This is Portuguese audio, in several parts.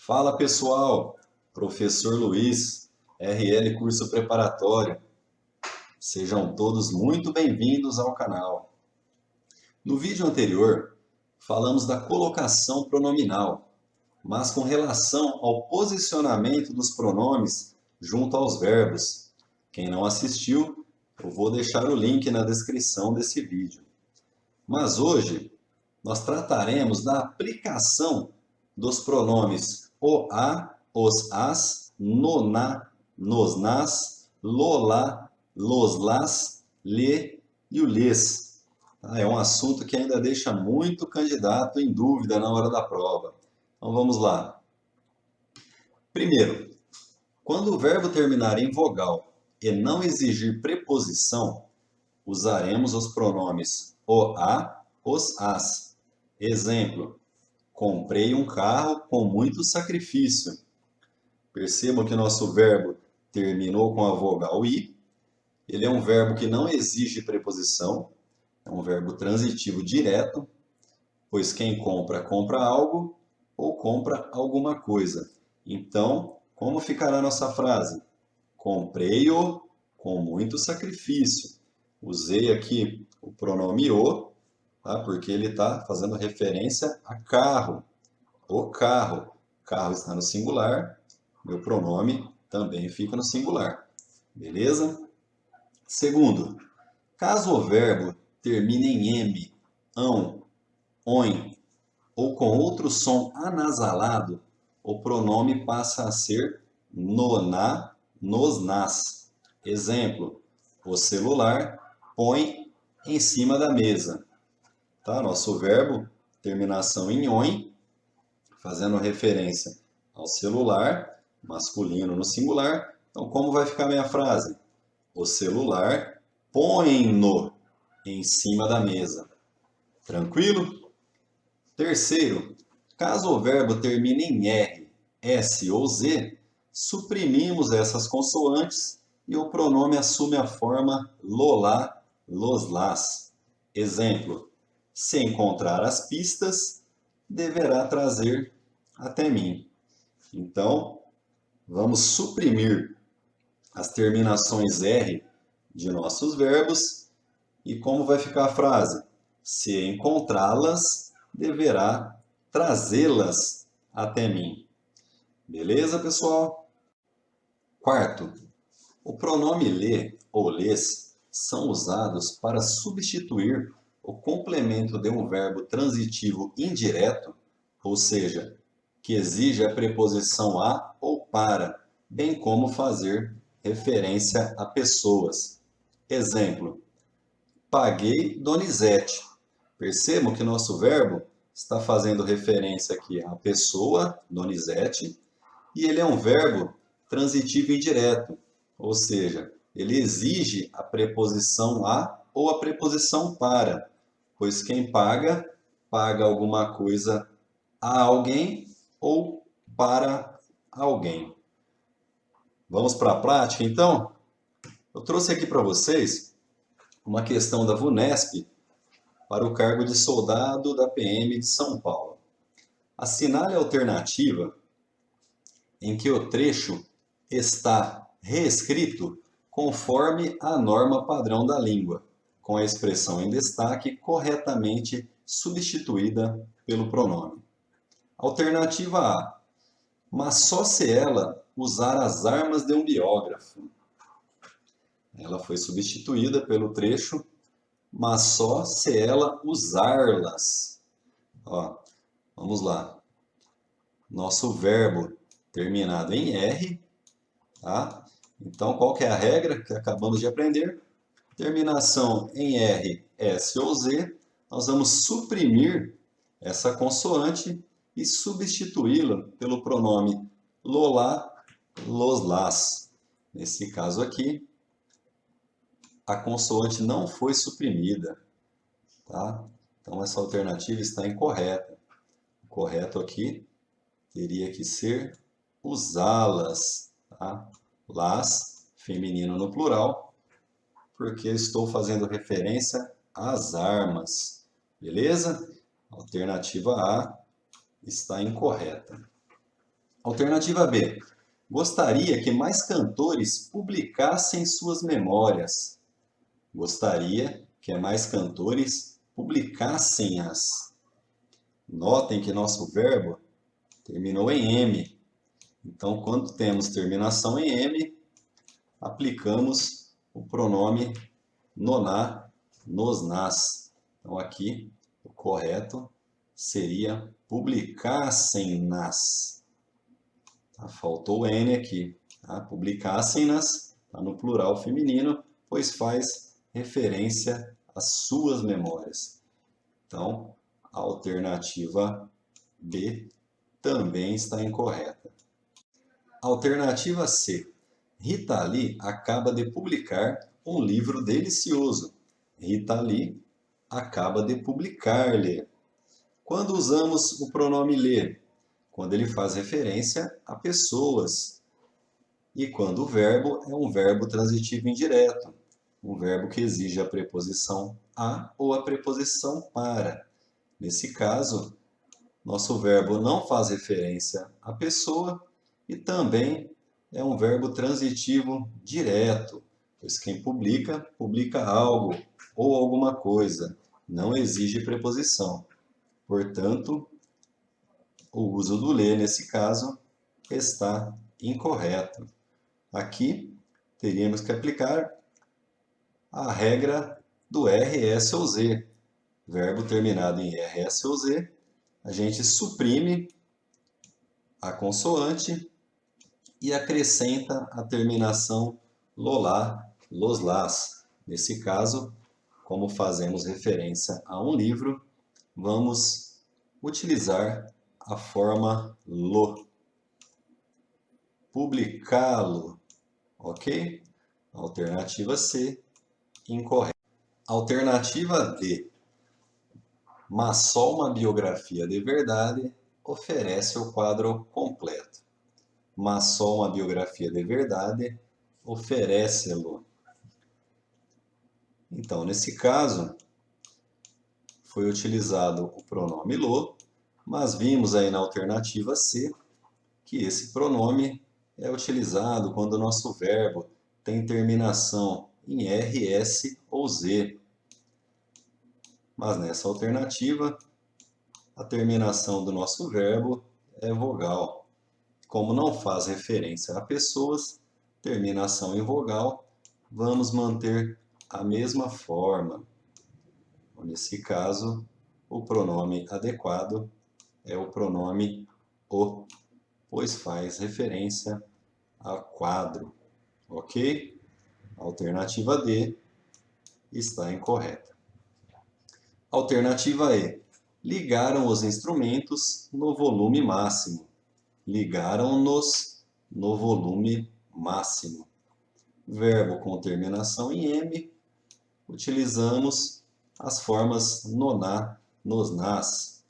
Fala pessoal, professor Luiz, RL Curso Preparatório. Sejam todos muito bem-vindos ao canal. No vídeo anterior, falamos da colocação pronominal, mas com relação ao posicionamento dos pronomes junto aos verbos. Quem não assistiu, eu vou deixar o link na descrição desse vídeo. Mas hoje, nós trataremos da aplicação dos pronomes o, a, os, as, no, na, nos, nas, lo, lá, los, las, lhe e o lhes. É um assunto que ainda deixa muito candidato em dúvida na hora da prova. Então vamos lá. Primeiro, quando o verbo terminar em vogal e não exigir preposição, usaremos os pronomes o, a, os, as. Exemplo: comprei um carro com muito sacrifício. Percebam que nosso verbo terminou com a vogal i. Ele é um verbo que não exige preposição. É um verbo transitivo direto, pois quem compra, compra algo ou compra alguma coisa. Então, como ficará a nossa frase? Comprei-o com muito sacrifício. Usei aqui o pronome o, tá? Porque ele está fazendo referência a carro. O carro. Carro está no singular, meu pronome também fica no singular. Beleza? Segundo, caso o verbo termine em m, ão, oin ou com outro som anasalado, o pronome passa a ser no, na, nos, nas. Exemplo: o celular põe em cima da mesa. Tá? Nosso verbo, terminação em oin, fazendo referência ao celular, masculino no singular. Então, como vai ficar a minha frase? O celular põe-no em cima da mesa. Tranquilo? Terceiro, caso o verbo termine em R, S ou Z, suprimimos essas consoantes e o pronome assume a forma lolá, los, las. Exemplo: se encontrar as pistas, deverá trazer até mim. Então, vamos suprimir as terminações R de nossos verbos. E como vai ficar a frase? Se encontrá-las, deverá trazê-las até mim. Beleza, pessoal? Quarto, o pronome lhe ou lhes são usados para substituir o complemento de um verbo transitivo indireto, ou seja, que exige a preposição a ou para, bem como fazer referência a pessoas. Exemplo: paguei Donizete. Percebam que nosso verbo está fazendo referência aqui à pessoa, Donizete, e ele é um verbo transitivo indireto, ou seja, ele exige a preposição a ou a preposição para, pois quem paga, paga alguma coisa a alguém ou para alguém. Vamos para a prática, então? Eu trouxe aqui para vocês uma questão da VUNESP para o cargo de soldado da PM de São Paulo. Assinale a alternativa em que o trecho está reescrito conforme a norma padrão da língua, com a expressão em destaque corretamente substituída pelo pronome. Alternativa A: mas só se ela usar as armas de um biógrafo. Ela foi substituída pelo trecho, mas só se ela usá-las. Vamos lá. Nosso verbo terminado em R, tá? Então, qual que é a regra que acabamos de aprender? Terminação em R, S ou Z, nós vamos suprimir essa consoante e substituí-la pelo pronome lolá, los, las. Nesse caso aqui, a consoante não foi suprimida, tá? Então, essa alternativa está incorreta. O correto aqui teria que ser usá-las, tá? Las, feminino no plural, porque eu estou fazendo referência às armas. Beleza? Alternativa A está incorreta. Alternativa B. Gostaria que mais cantores publicassem suas memórias. Gostaria que mais cantores publicassem-as. Notem que nosso verbo terminou em M. Então, quando temos terminação em M, aplicamos o pronome noná, nos, nas. Então, aqui, o correto seria publicassem-nas. Tá? Faltou o N aqui. Tá? Publicassem-nas, está no plural feminino, pois faz referência às suas memórias. Então, a alternativa B também está incorreta. Alternativa C. Rita Lee acaba de publicar um livro delicioso. Rita Lee acaba de publicar-lhe. Quando usamos o pronome ler? Quando ele faz referência a pessoas. E quando o verbo é um verbo transitivo indireto, um verbo que exige a preposição a ou a preposição para. Nesse caso, nosso verbo não faz referência à pessoa e também é um verbo transitivo direto, pois quem publica, publica algo ou alguma coisa, não exige preposição. Portanto, o uso do ler, nesse caso, está incorreto. Aqui, teríamos que aplicar a regra do RS ou Z. Verbo terminado em RS ou Z, a gente suprime a consoante e acrescenta a terminação lolá, loslás. Nesse caso, como fazemos referência a um livro, vamos utilizar a forma lo. Publicá-lo, ok? Alternativa C, incorreta. Alternativa D. Mas só uma biografia de verdade oferece o quadro completo. Mas só uma biografia de verdade oferece-lo. Então, nesse caso, foi utilizado o pronome lo, mas vimos aí na alternativa C que esse pronome é utilizado quando o nosso verbo tem terminação em RS ou Z. Mas nessa alternativa, a terminação do nosso verbo é vogal. Como não faz referência a pessoas, terminação em vogal, vamos manter a mesma forma. Nesse caso, o pronome adequado é o pronome o, pois faz referência a quadro. Ok? A alternativa D está incorreta. Alternativa E. Ligaram os instrumentos no volume máximo. Ligaram-nos no volume máximo. Verbo com terminação em M, utilizamos as formas noná, nos, nas.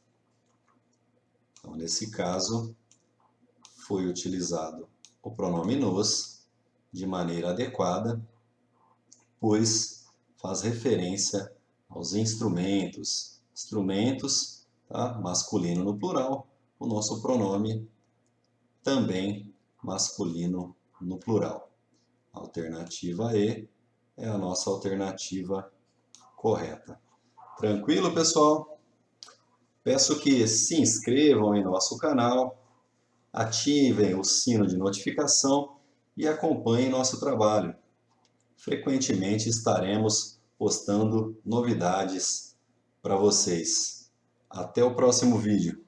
Então, nesse caso, foi utilizado o pronome nos de maneira adequada, pois faz referência aos instrumentos. Instrumentos, tá? Masculino no plural, o nosso pronome também masculino no plural. Alternativa E é a nossa alternativa correta. Tranquilo, pessoal? Peço que se inscrevam em nosso canal, ativem o sino de notificação e acompanhem nosso trabalho. Frequentemente estaremos postando novidades para vocês. Até o próximo vídeo.